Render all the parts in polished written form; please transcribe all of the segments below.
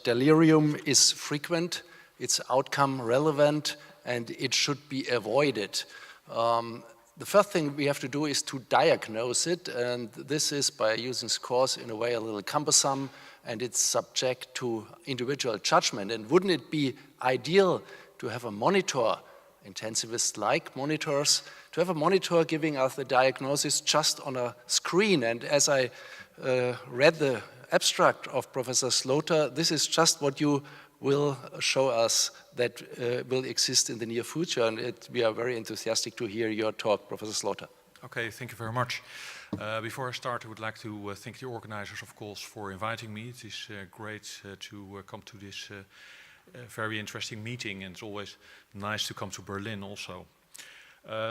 delirium is frequent, it's outcome relevant, and it should be avoided. The first thing we have to do is to diagnose it, and this is by using scores in a way a little cumbersome, and it's subject to individual judgment. And wouldn't it be ideal to have a monitor, intensivist-like monitors, to have a monitor giving us the diagnosis just on a screen? And as I read the abstract of Professor Slooter, this is just what you will show us that will exist in the near future, and we are very enthusiastic to hear your talk, Professor Slooter. Okay, thank you very much. Before I start, I would like to thank the organizers, of course, for inviting me. It is great to come to this very interesting meeting, and it's always nice to come to Berlin also.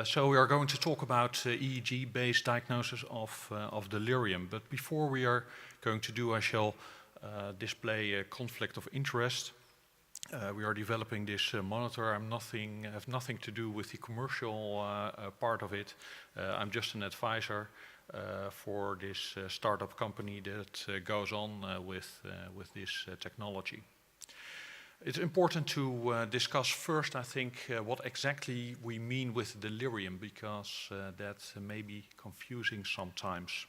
So we are going to talk about EEG-based diagnosis of delirium, but before we are going to do, I shall display a conflict of interest. We are developing this monitor. I have nothing to do with the commercial part of it. I'm just an advisor for this startup company that goes on with this technology. It's important to discuss first, I think, what exactly we mean with delirium, because that may be confusing sometimes.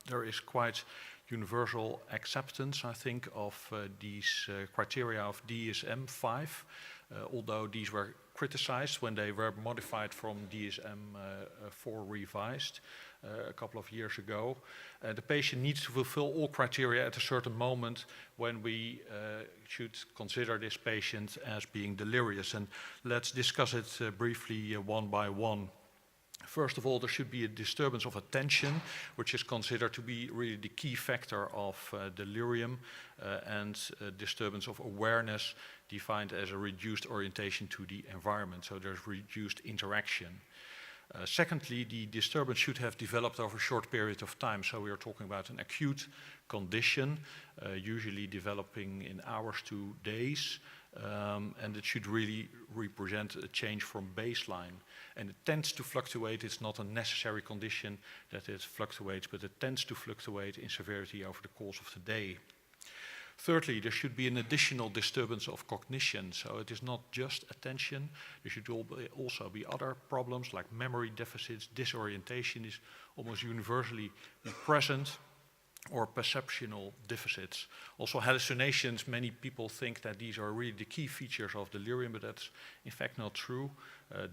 There is quite universal acceptance, I think, of these criteria of DSM-5, although these were criticized when they were modified from DSM-4 revised a couple of years ago. The patient needs to fulfill all criteria at a certain moment when we should consider this patient as being delirious. And let's discuss it briefly one by one. First of all, there should be a disturbance of attention, which is considered to be really the key factor of delirium, and disturbance of awareness, defined as a reduced orientation to the environment, so there's reduced interaction. Secondly, the disturbance should have developed over a short period of time, so we are talking about an acute condition, usually developing in hours to days, and it should really represent a change from baseline. And it tends to fluctuate. It's not a necessary condition that it fluctuates, but it tends to fluctuate in severity over the course of the day. Thirdly, there should be an additional disturbance of cognition. So it is not just attention. There should also be other problems like memory deficits, disorientation is almost universally present, or perceptual deficits. Also hallucinations, many people think that these are really the key features of delirium, but that's in fact not true.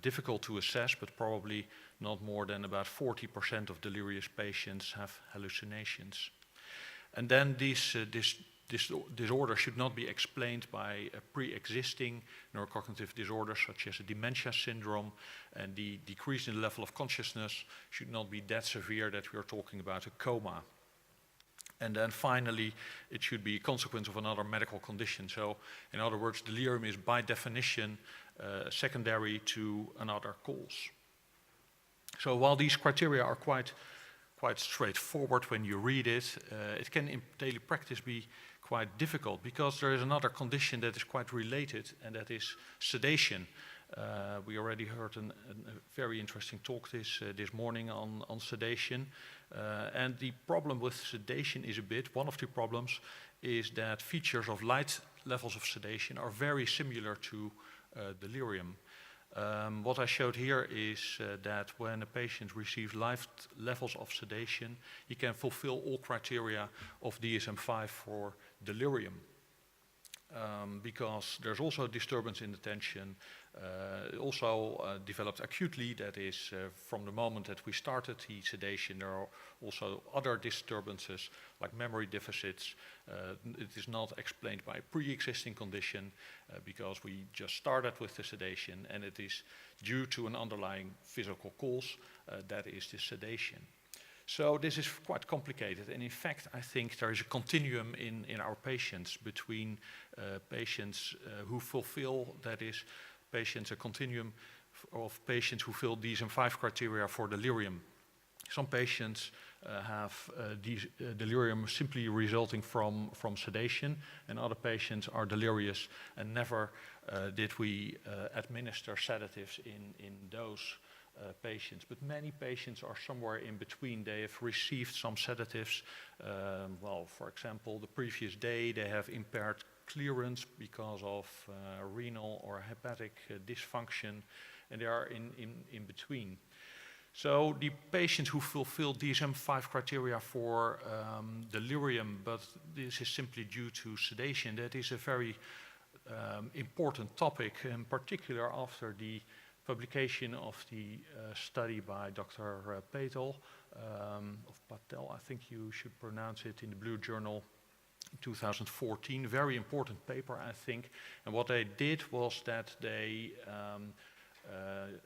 Difficult to assess, but probably not more than about 40% of delirious patients have hallucinations. And then this disorder should not be explained by a pre-existing neurocognitive disorders such as a dementia syndrome, and the decrease in the level of consciousness should not be that severe that we are talking about a coma. And then finally, it should be a consequence of another medical condition. So, in other words, delirium is by definition secondary to another cause. So while these criteria are quite straightforward when you read it, it can in daily practice be quite difficult, because there is another condition that is quite related, and that is sedation. We already heard a very interesting talk this morning on sedation. And the problem with sedation is one of the problems is that features of light levels of sedation are very similar to delirium. What I showed here is that when a patient receives light levels of sedation, he can fulfill all criteria of DSM-5 for delirium. Because there's also disturbance in attention, also developed acutely, that is from the moment that we started the sedation. There are also other disturbances like memory deficits. It is not explained by a pre-existing condition because we just started with the sedation, and it is due to an underlying physical cause, that is the sedation. So this is quite complicated, and in fact I think there is a continuum in our patients between patients who fulfill, that is, a continuum of patients who fill DSM-5 criteria for delirium. Some patients have delirium simply resulting from sedation, and other patients are delirious, and never did we administer sedatives in those patients. But many patients are somewhere in between. They have received some sedatives. Well, for example, the previous day they have impaired clearance because of renal or hepatic dysfunction, and they are in between. So the patients who fulfill DSM-5 criteria for delirium, but this is simply due to sedation, that is a very important topic, in particular after the publication of the study by Dr. Patel, of Patel, I think you should pronounce it, in the Blue Journal in 2014. Very important paper, I think. And what they did was that they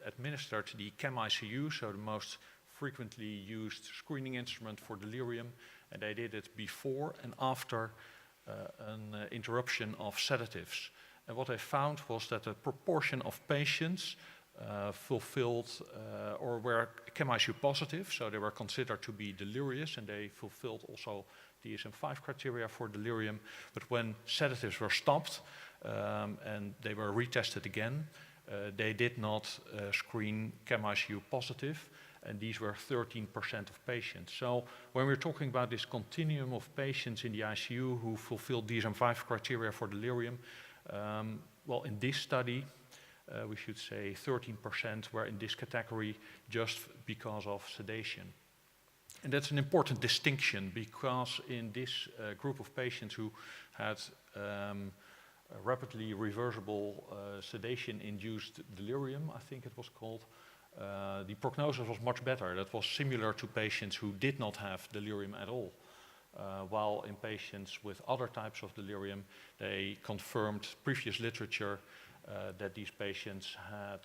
administered the ChemICU, so the most frequently used screening instrument for delirium, and they did it before and after an interruption of sedatives. And what they found was that the proportion of patients fulfilled or were ChemICU positive, so they were considered to be delirious, and they fulfilled also DSM-5 criteria for delirium. But when sedatives were stopped and they were retested again, they did not screen ChemICU positive, and these were 13% of patients. So when we're talking about this continuum of patients in the ICU who fulfilled DSM-5 criteria for delirium, well, in this study, we should say 13% were in this category just because of sedation. And that's an important distinction, because in this group of patients who had rapidly reversible sedation-induced delirium, I think it was called, the prognosis was much better. That was similar to patients who did not have delirium at all. While in patients with other types of delirium, they confirmed previous literature that these patients had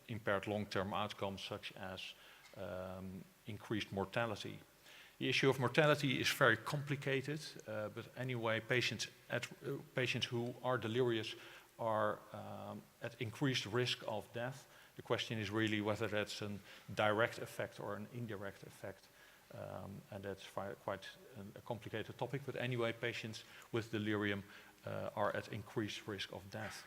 impaired long-term outcomes, such as increased mortality. The issue of mortality is very complicated, but anyway, patients who are delirious are at increased risk of death. The question is really whether that's a direct effect or an indirect effect, and that's quite a complicated topic. But anyway, patients with delirium are at increased risk of death.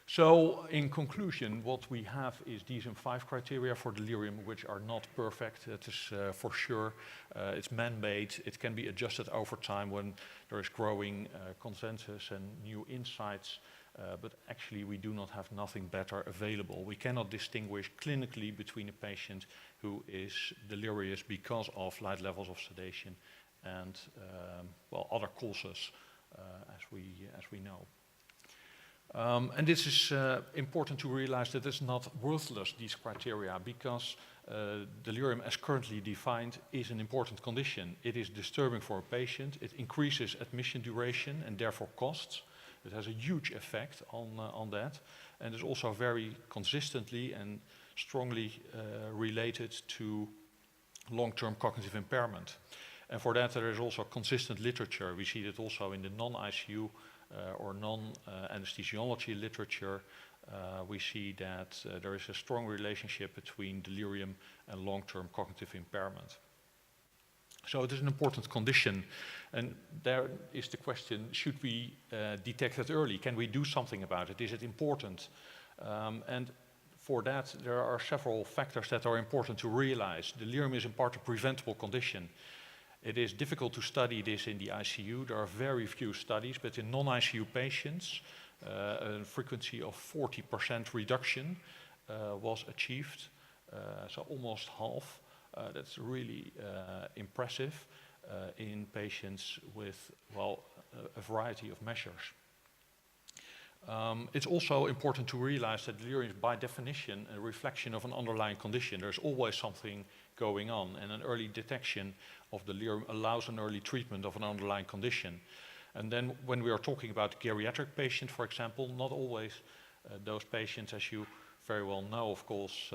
So, in conclusion, what we have is DSM-5 criteria for delirium, which are not perfect, that is for sure. It's man-made, it can be adjusted over time when there is growing consensus and new insights, but actually we do not have nothing better available. We cannot distinguish clinically between a patient who is delirious because of light levels of sedation and well, other causes, as we know. And this is important to realize that it's not worthless, these criteria, because delirium as currently defined is an important condition. It is disturbing for a patient, it increases admission duration and therefore costs. It has a huge effect on that, and is also very consistently and strongly related to long-term cognitive impairment. And for that there is also consistent literature. We see that also in the non-ICU or non-anesthesiology literature. We see that there is a strong relationship between delirium and long-term cognitive impairment. So it is an important condition, and there is the question, should we detect it early? Can we do something about it? Is it important? And for that there are several factors that are important to realize. Delirium is in part a preventable condition. It is difficult to study this in the ICU. There are very few studies, but in non-ICU patients, a frequency of 40% reduction was achieved, so almost half. That's really impressive in patients with, well, a variety of measures. It's also important to realize that delirium is by definition a reflection of an underlying condition. There's always something going on, and an early detection of delirium allows an early treatment of an underlying condition. And then when we are talking about geriatric patients, for example, not always those patients, as you very well know, of course,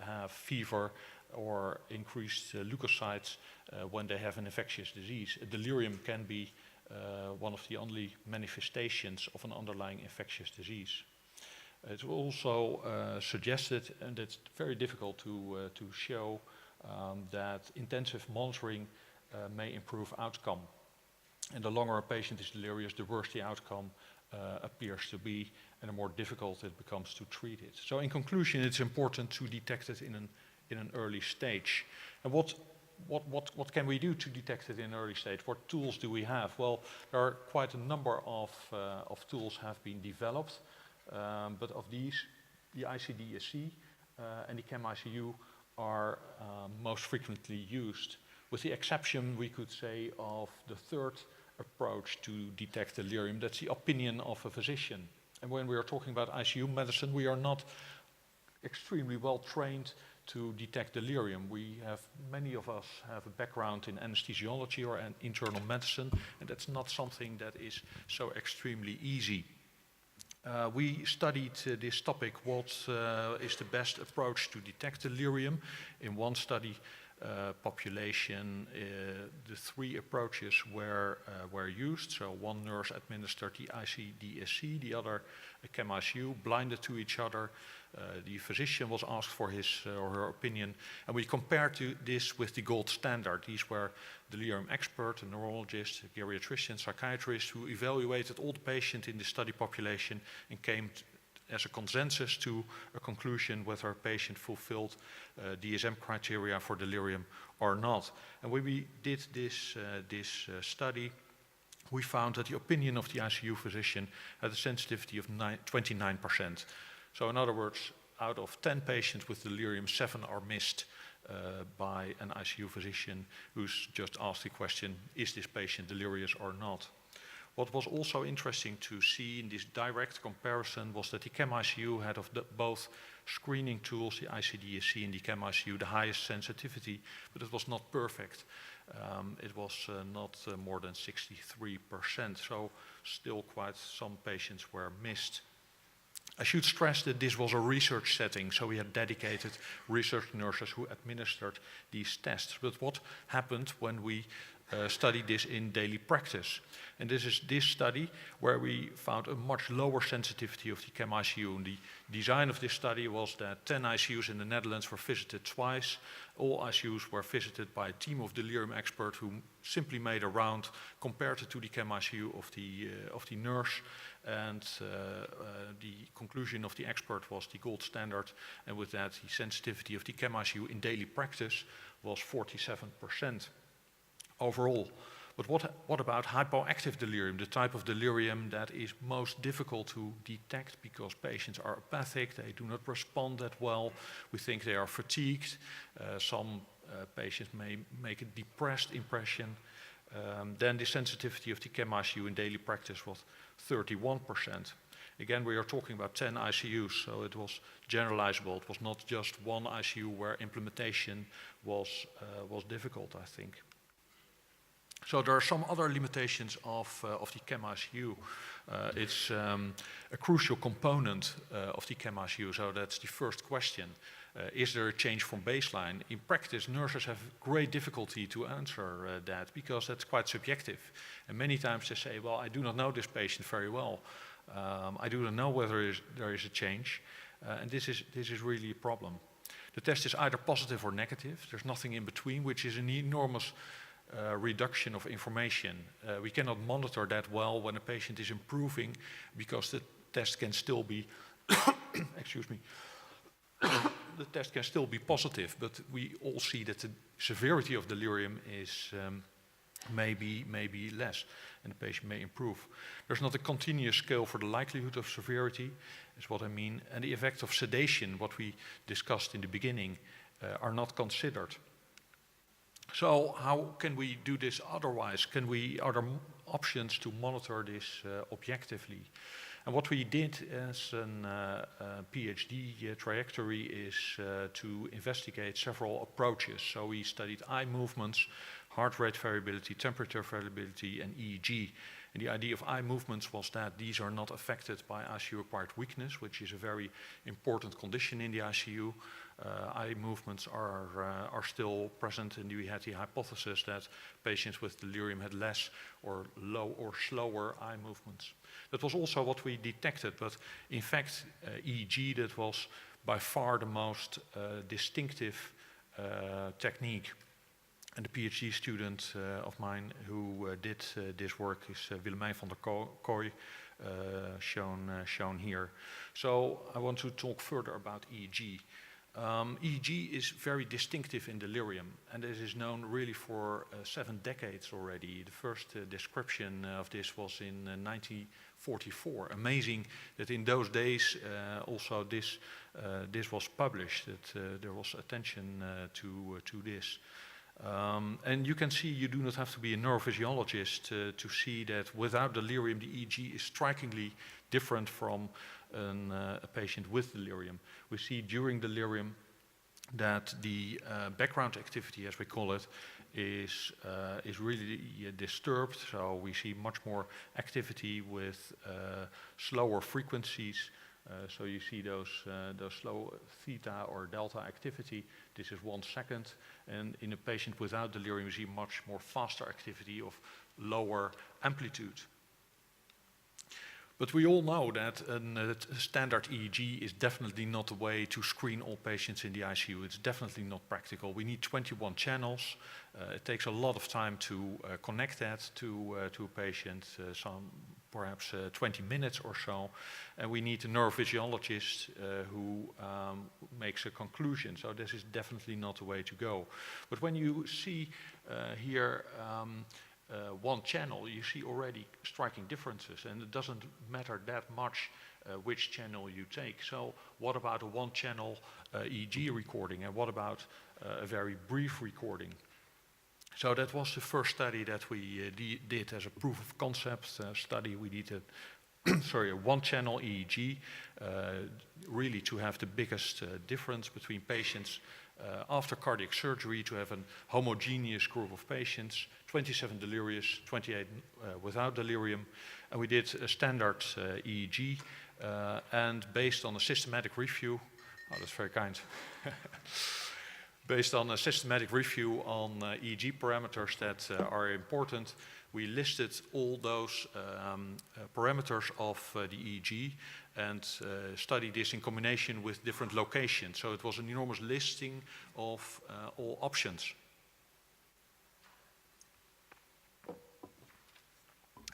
have fever or increased leukocytes when they have an infectious disease. Delirium can be one of the only manifestations of an underlying infectious disease. It's also suggested, and it's very difficult to show, that intensive monitoring may improve outcome. And the longer a patient is delirious, the worse the outcome appears to be, and the more difficult it becomes to treat it. So in conclusion, it's important to detect it in an early stage. And what can we do to detect it in an early stage? What tools do we have? Well, there are quite a number of tools have been developed, but of these, the ICD-SC and the ChemICU are most frequently used, with the exception, we could say, of the third approach to detect delirium. That's the opinion of a physician. And when we are talking about ICU medicine, we are not extremely well trained to detect delirium. Many of us have a background in anesthesiology or internal medicine, and that's not something that is so extremely easy. We studied this topic, what is the best approach to detect delirium. In one study population, the three approaches were used. So one nurse administered the ICD-SC, the other a ChemICU, blinded to each other. The physician was asked for his or her opinion, and we compared this with the gold standard. These were delirium experts, a neurologist, a geriatrician, psychiatrist, who evaluated all the patients in the study population and came as a consensus to a conclusion whether a patient fulfilled DSM criteria for delirium or not. And when we did this study, we found that the opinion of the ICU physician had a sensitivity of 29%. So in other words, out of 10 patients with delirium, 7 are missed by an ICU physician who's just asked the question, is this patient delirious or not? What was also interesting to see in this direct comparison was that the ChemICU had of both screening tools, the ICD-SC and the ChemICU, the highest sensitivity, but it was not perfect. It was not more than 63%, so still quite some patients were missed. I should stress that this was a research setting, so we had dedicated research nurses who administered these tests. But what happened when we studied this in daily practice? And this is this study where we found a much lower sensitivity of the ChemICU. And the design of this study was that 10 ICUs in the Netherlands were visited twice. All ICUs were visited by a team of delirium experts who simply made a round, compared it to the ChemICU of the nurse. And the conclusion of the expert was the gold standard, and with that the sensitivity of the ChemICU in daily practice was 47% overall. But what about hypoactive delirium, the type of delirium that is most difficult to detect because patients are apathic, they do not respond that well, we think they are fatigued, some patients may make a depressed impression. Then the sensitivity of the ChemICU in daily practice was 31%. Again, we are talking about 10 ICUs, so it was generalizable. It was not just one ICU where implementation was difficult, I think. So there are some other limitations of the ChemICU. It's a crucial component of the ChemICU, so that's the first question. Is there a change from baseline? In practice, nurses have great difficulty to answer that because that's quite subjective. And many times they say, well, I do not know this patient very well. I do not know whether there is a change. And this is really a problem. The test is either positive or negative. There's nothing in between, which is an enormous reduction of information. We cannot monitor that well when a patient is improving because the test can still be, excuse me, the test can still be positive, but we all see that the severity of delirium is maybe less, and the patient may improve. There's not a continuous scale for the likelihood of severity, is what I mean, and the effects of sedation, what we discussed in the beginning, are not considered. So how can we do this otherwise? Are there options to monitor this objectively? And what we did as a PhD trajectory is to investigate several approaches. So we studied eye movements, heart rate variability, temperature variability, and EEG. And the idea of eye movements was that these are not affected by ICU-acquired weakness, which is a very important condition in the ICU. Eye movements are still present, and we had the hypothesis that patients with delirium had less or low or slower eye movements. That was also what we detected, but in fact EEG, that was by far the most distinctive technique. And the PhD student of mine who did this work is Willemijn van der Kooi, shown here. So I want to talk further about EEG. EEG is very distinctive in delirium, and it is known really for 7 decades already. The first description of this was in 1944. Amazing that in those days also this was published, that there was attention to this. And you can see you do not have to be a neurophysiologist to see that without delirium the EEG is strikingly different from a patient with delirium. We see during delirium that the background activity, as we call it, is really disturbed. So we see much more activity with slower frequencies. So you see those slow theta or delta activity. This is 1 second. And in a patient without delirium, you see much more faster activity of lower amplitude. But we all know that a standard EEG is definitely not the way to screen all patients in the ICU. It's definitely not practical. We need 21 channels. It takes a lot of time to connect that to a patient, perhaps 20 minutes or so. And we need a neurophysiologist who makes a conclusion. So this is definitely not the way to go. But when you see here one channel, you see already striking differences, and it doesn't matter that much which channel you take. So what about a 1-channel EEG recording, and what about a very brief recording? So that was the first study that we did as a proof of concept study. We did a 1-channel EEG, really to have the biggest difference between patients after cardiac surgery, to have a homogeneous group of patients, 27 delirious, 28 without delirium. And we did a standard EEG, and based on a systematic review, oh, that's very kind. Based on a systematic review on EEG parameters that are important, we listed all those parameters of the EEG and studied this in combination with different locations. So it was an enormous listing of all options.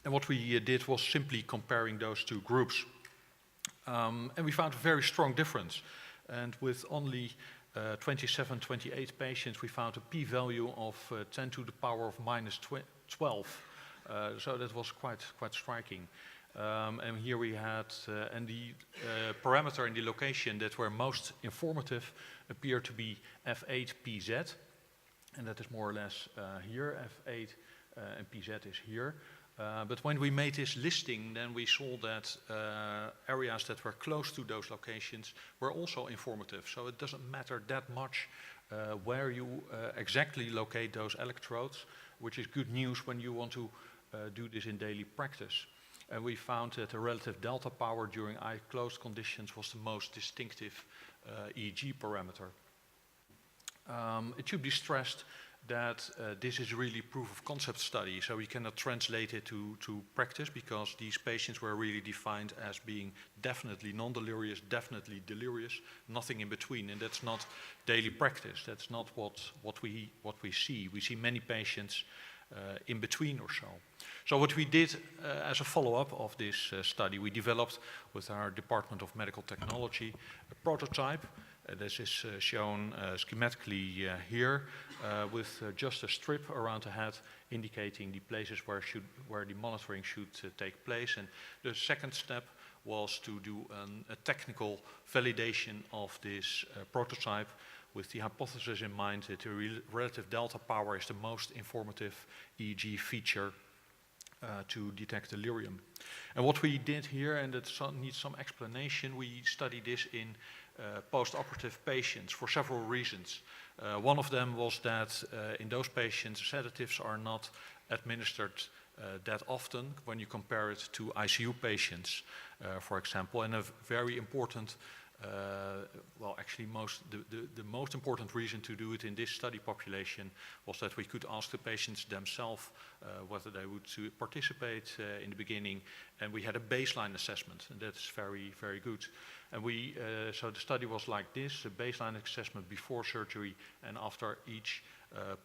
And what we did was simply comparing those 2 groups. And we found a very strong difference. And with only 27, 28 patients, we found a p-value of 10 to the power of minus 12. So that was quite striking. And here we had, and the parameter in the location that were most informative appeared to be F8PZ, and that is more or less here. F8 and PZ is here. But when we made this listing, then we saw that areas that were close to those locations were also informative. So it doesn't matter that much where you exactly locate those electrodes, which is good news when you want to do this in daily practice. And we found that the relative delta power during eye-closed conditions was the most distinctive EEG parameter. It should be stressed that this is really proof of concept study, so we cannot translate it to practice, because these patients were really defined as being definitely non-delirious, definitely delirious, nothing in between, and that's not daily practice. That's not what we see. We see many patients in between or so. So what we did as a follow-up of this study, we developed with our Department of Medical Technology a prototype. This is shown schematically here with just a strip around the head indicating the places where the monitoring should take place. And the second step was to do a technical validation of this prototype with the hypothesis in mind that the relative delta power is the most informative EEG feature to detect delirium. And what we did here, and it needs some explanation, we studied this in post-operative patients for several reasons. One of them was that in those patients, sedatives are not administered that often when you compare it to ICU patients, for example. And a very important, well, actually the most important reason to do it in this study population was that we could ask the patients themselves whether they would participate in the beginning, and we had a baseline assessment, and that's very, very good. And so the study was like this: a baseline assessment before surgery and after each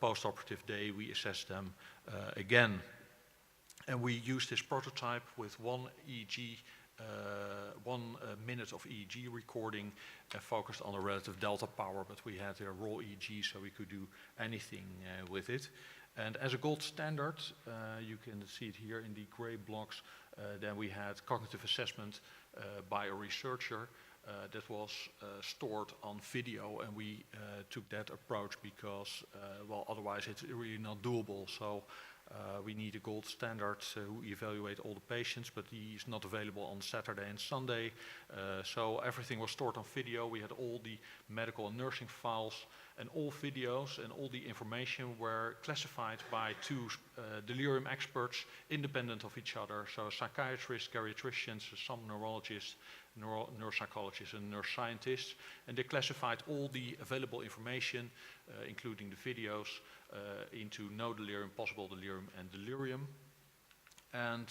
post-operative day, we assess them again. And we use this prototype with one EEG, 1 minute of EEG recording focused on the relative delta power, but we had a raw EEG, so we could do anything with it. And as a gold standard, you can see it here in the gray blocks, then we had cognitive assessment by a researcher that was stored on video, and we took that approach because, well, otherwise it's really not doable. So we need a gold standard who evaluate all the patients, but he is not available on Saturday and Sunday. So everything was stored on video. We had all the medical and nursing files, and all videos and all the information were classified by 2 delirium experts independent of each other. So psychiatrists, geriatricians, some neurologists, neuropsychologists and neuroscientists, and they classified all the available information, including the videos, into no delirium, possible delirium, and delirium. And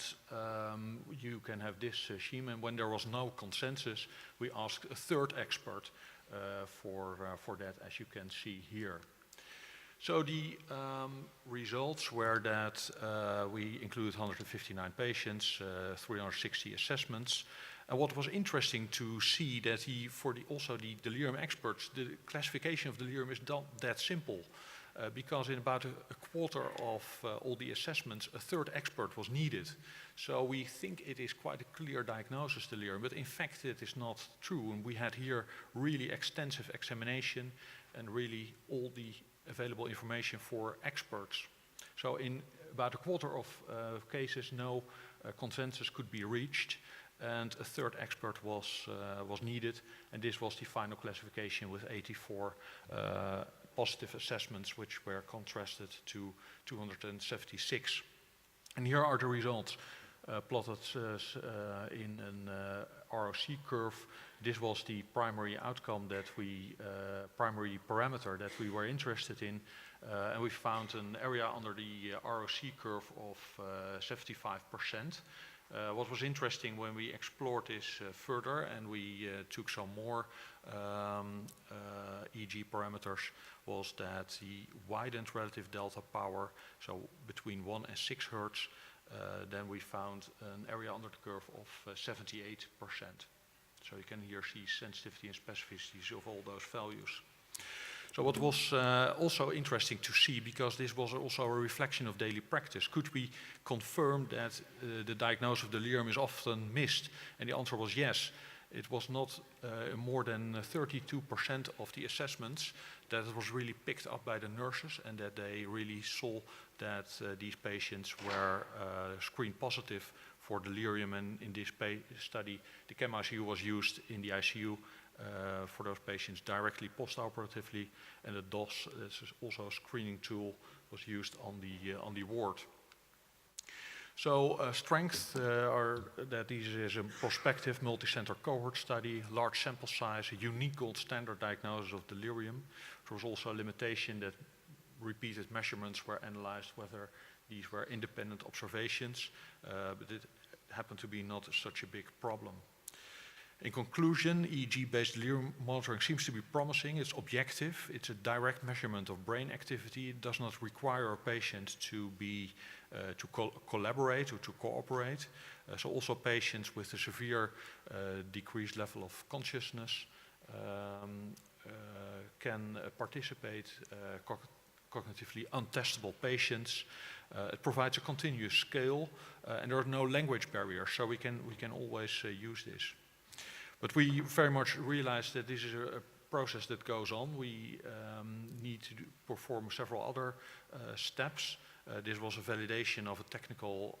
you can have this scheme, and when there was no consensus, we asked a 3rd expert for that, as you can see here. So the results were that we included 159 patients, 360 assessments. And what was interesting to see that also the delirium experts, the classification of delirium is not that simple. Because in about a quarter of all the assessments, a 3rd expert was needed. So we think it is quite a clear diagnosis, delirium, but in fact it is not true. And we had here really extensive examination and really all the available information for experts. So in about a quarter of cases, no consensus could be reached, and a 3rd expert was needed, and this was the final classification with 84 positive assessments, which were contrasted to 276. And here are the results plotted in an ROC curve. This was the primary outcome that primary parameter that we were interested in, and we found an area under the ROC curve of 75%. What was interesting when we explored this further and we took some more EEG parameters was that the widened relative delta power, so between 1 and 6 Hertz, then we found an area under the curve of 78%. So you can here see sensitivity and specificities of all those values. So what was also interesting to see, because this was also a reflection of daily practice, could we confirm that the diagnosis of delirium is often missed? And the answer was yes. It was not more than 32% of the assessments that it was really picked up by the nurses, and that they really saw that these patients were screened positive for delirium. And in this study, the ChemICU was used in the ICU for those patients directly post-operatively, and the DOS, this is also a screening tool, was used on the ward. So strengths are that this is a prospective multi-center cohort study, large sample size, a unique gold standard diagnosis of delirium. There was also a limitation that repeated measurements were analyzed, whether these were independent observations, but it happened to be not such a big problem. In conclusion, EEG-based delirium monitoring seems to be promising. It's objective. It's a direct measurement of brain activity. It does not require a patient to collaborate or to cooperate. So also patients with a severe decreased level of consciousness can participate. Cognitively untestable patients. It provides a continuous scale, and there are no language barriers, so we can always use this. But we very much realize that this is a process that goes on. We need to perform several other steps. This was a validation of a technical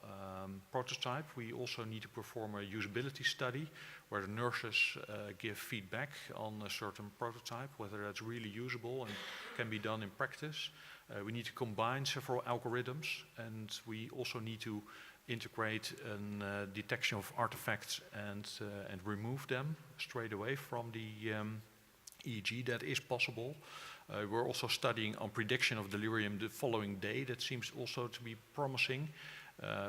prototype. We also need to perform a usability study where the nurses give feedback on a certain prototype, whether that's really usable and can be done in practice. We need to combine several algorithms, and we also need to integrate a detection of artifacts and remove them straight away from the EEG. That is possible. We're also studying on prediction of delirium the following day. That seems also to be promising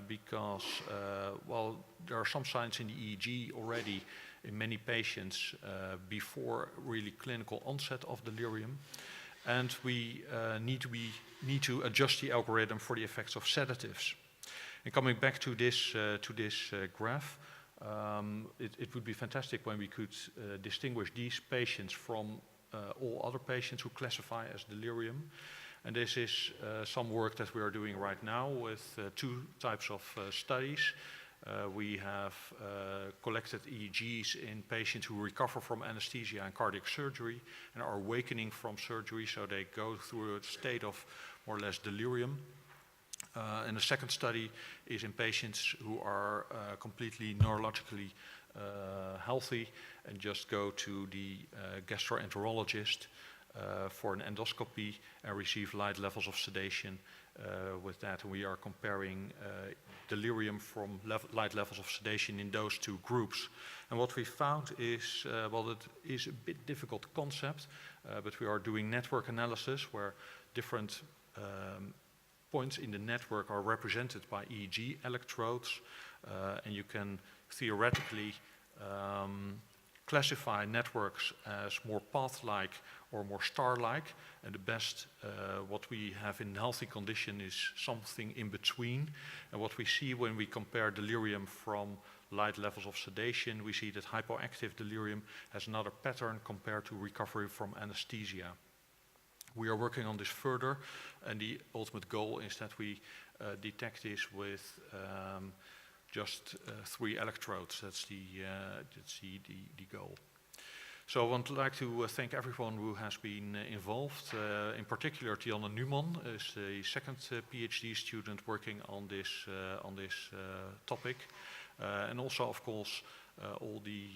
because, well, there are some signs in the EEG already in many patients before really clinical onset of delirium. and we need to adjust the algorithm for the effects of sedatives. And coming back to this graph, it would be fantastic when we could distinguish these patients from all other patients who classify as delirium. And this is some work that we are doing right now with two types of studies. We have collected EEGs in patients who recover from anesthesia and cardiac surgery and are awakening from surgery, so they go through a state of more or less delirium. And the second study is in patients who are completely neurologically healthy and just go to the gastroenterologist for an endoscopy and receive light levels of sedation with that. And we are comparing delirium from light levels of sedation in those two groups. And what we found is, well, it is a bit difficult concept, but we are doing network analysis where different points in the network are represented by EEG electrodes, and you can theoretically classify networks as more path-like or more star-like, and the best what we have in healthy condition is something in between. And what we see when we compare delirium from light levels of sedation, we see that hypoactive delirium has another pattern compared to recovery from anesthesia. We are working on this further, and the ultimate goal is that we detect this with just 3 electrodes. That's the goal. So I would like to thank everyone who has been involved. In particular, Tianne Numan is the second PhD student working on this topic, and also, of course, all the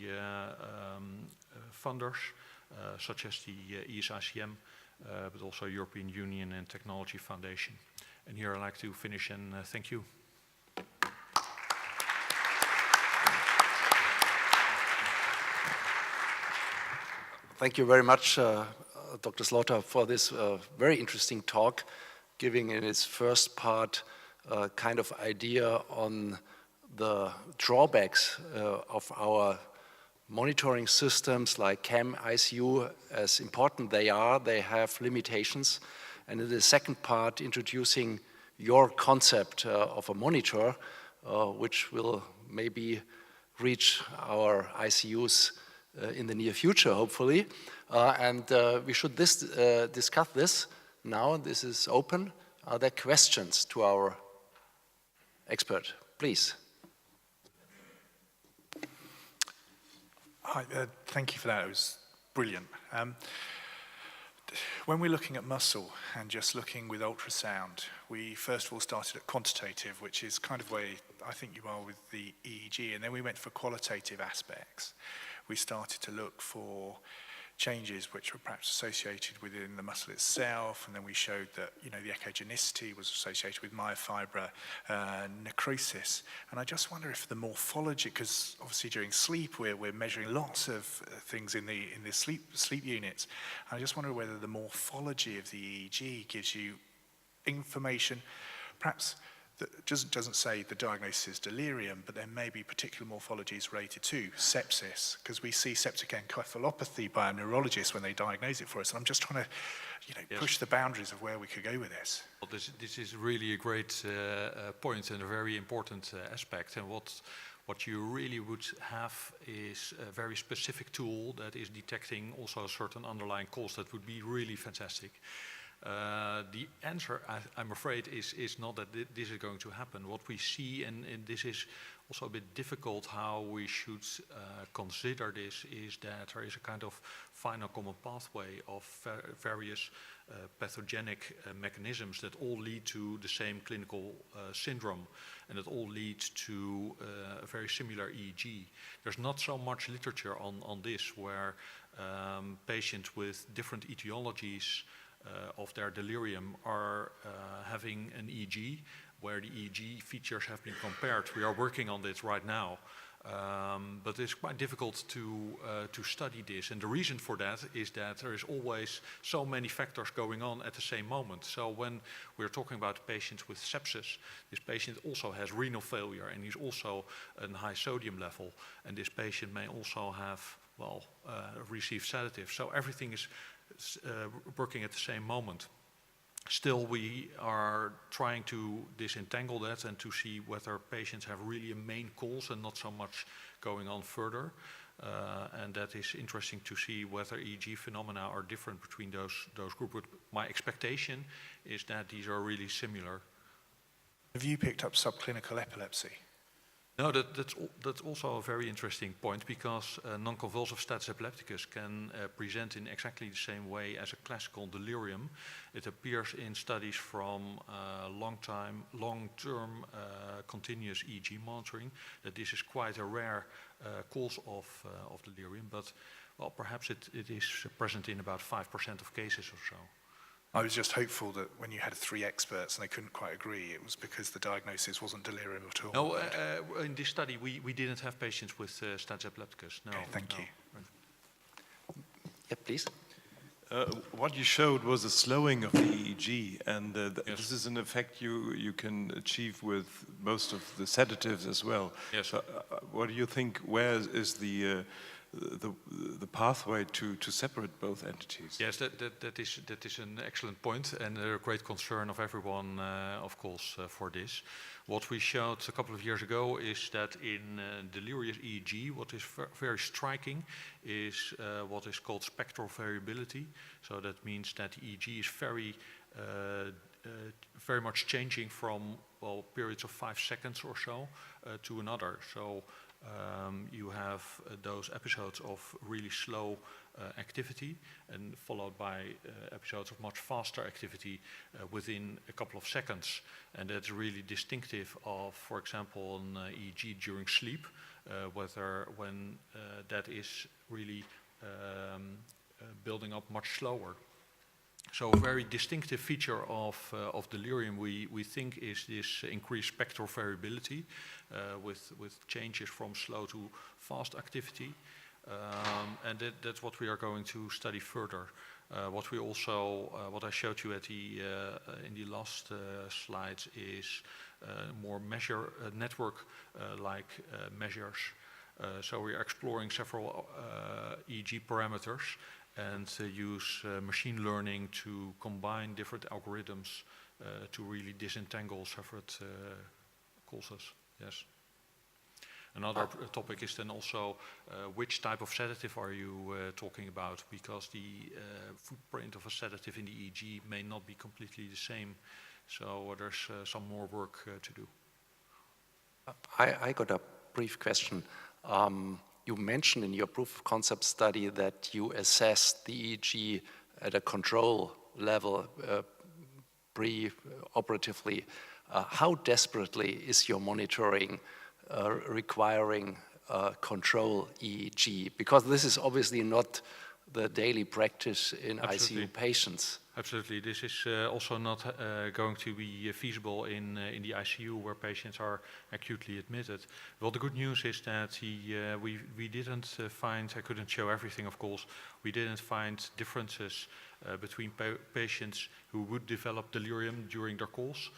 funders, such as the ESICM, but also European Union and Technology Foundation. And here I'd like to finish and thank you. Thank you very much, Dr. Slooter, for this very interesting talk, giving in its first part a kind of idea on the drawbacks of our monitoring systems like CAM, ICU. As important they are, they have limitations. And in the second part, introducing your concept of a monitor, which will maybe reach our ICUs in the near future, hopefully. And we should discuss this now. This is open. Are there questions to our expert? Please. Hi, thank you for that. It was brilliant. When we're looking at muscle and just looking with ultrasound, we first of all started at quantitative, which is kind of where I think you are with the EEG, and then we went for qualitative aspects. We started to look for changes which were perhaps associated within the muscle itself, and then we showed that, you know, the echogenicity was associated with myofibrer necrosis. And I just wonder if the morphology, because obviously during sleep we're measuring lots of things in the sleep units. And I just wonder whether the morphology of the EEG gives you information, perhaps that doesn't say the diagnosis is delirium, but there may be particular morphologies related to sepsis, because we see septic encephalopathy by a neurologist when they diagnose it for us. And I'm just trying to, you know, yes, push the boundaries of where we could go with this. Well, this is really a great point and a very important aspect. And what you really would have is a very specific tool that is detecting also a certain underlying cause. That would be really fantastic. The answer, I'm afraid, is not that this is going to happen. What we see, and this is also a bit difficult how we should consider this, is that there is a kind of final common pathway of various pathogenic mechanisms that all lead to the same clinical syndrome, and that all lead to a very similar EEG. There's not so much literature on this, where patients with different etiologies of their delirium are having an EEG, where the EEG features have been compared. We are working on this right now, but it's quite difficult to study this. And the reason for that is that there is always so many factors going on at the same moment. So when we're talking about patients with sepsis, this patient also has renal failure, and he's also a high sodium level, and this patient may also have, well, received sedatives. So everything is working at the same moment. Still, we are trying to disentangle that and to see whether patients have really a main cause and not so much going on further. And that is interesting to see whether EEG phenomena are different between those groups. But my expectation is that these are really similar. Have you picked up subclinical epilepsy? No, that's also a very interesting point, because non-convulsive status epilepticus can present in exactly the same way as a classical delirium. It appears in studies from long-term continuous EEG monitoring that this is quite a rare cause of delirium, but well, perhaps it is present in about 5% of cases or so. I was just hopeful that when you had 3 experts and they couldn't quite agree, it was because the diagnosis wasn't delirium at all. No, in this study we didn't have patients with status epilepticus. No. Okay, thank you. Yeah, please. What you showed was a slowing of the EEG, and Yes. this is an effect you can achieve with most of the sedatives as well. Yes. So, what do you think? Where is the pathway to separate both entities? Yes, that is an excellent point, and a great concern of everyone, of course, for this. What we showed a couple of years ago is that in delirious EEG, what is very striking is what is called spectral variability. So that means that EEG is very much changing from, well, periods of 5 seconds or so to another. So you have those episodes of really slow activity, and followed by episodes of much faster activity within a couple of seconds. And that's really distinctive of, for example, an EEG during sleep, when that is really building up much slower. So a very distinctive feature of delirium, we think, is this increased spectral variability with changes from slow to fast activity. And that's what we are going to study further. What I showed you at in the last slides is more network-like measures. So we are exploring several EEG parameters and use machine learning to combine different algorithms to really disentangle separate causes. Yes. Another topic is then also which type of sedative are you talking about, because the footprint of a sedative in the EEG may not be completely the same. So there's some more work to do. I got a brief question. You mentioned in your proof of concept study that you assessed the EEG at a control level pre-operatively. How desperately is your monitoring requiring control EEG? Because this is obviously not the daily practice in Absolutely. ICU patients. Absolutely. This is also not going to be feasible in the ICU where patients are acutely admitted. Well, the good news is that we didn't find, I couldn't show everything, of course, we didn't find differences between patients who would develop delirium during their course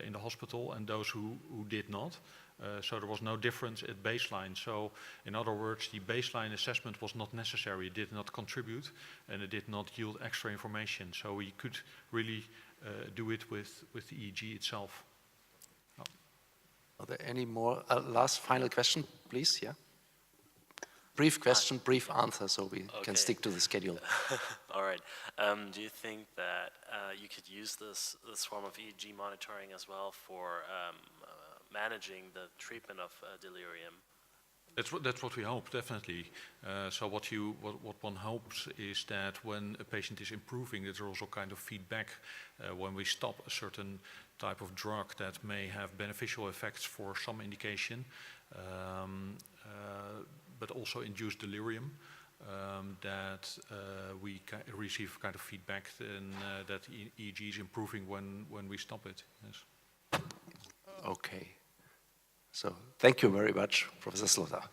in the hospital and those who did not. So there was no difference at baseline. So in other words, the baseline assessment was not necessary. It did not contribute and it did not yield extra information. So we could really do it with the EEG itself. Oh. Are there any more? Last final question, please. Yeah. Brief question, brief answer, so we can stick to the schedule. All right. Do you think that you could use this form of EEG monitoring as well for managing the treatment of delirium? That's what we hope, definitely. So what one hopes is that when a patient is improving, there's also kind of feedback when we stop a certain type of drug that may have beneficial effects for some indication, but also induce delirium, that we receive kind of feedback and that EEG is improving when we stop it. Yes. Okay. So thank you very much, Professor Slooter.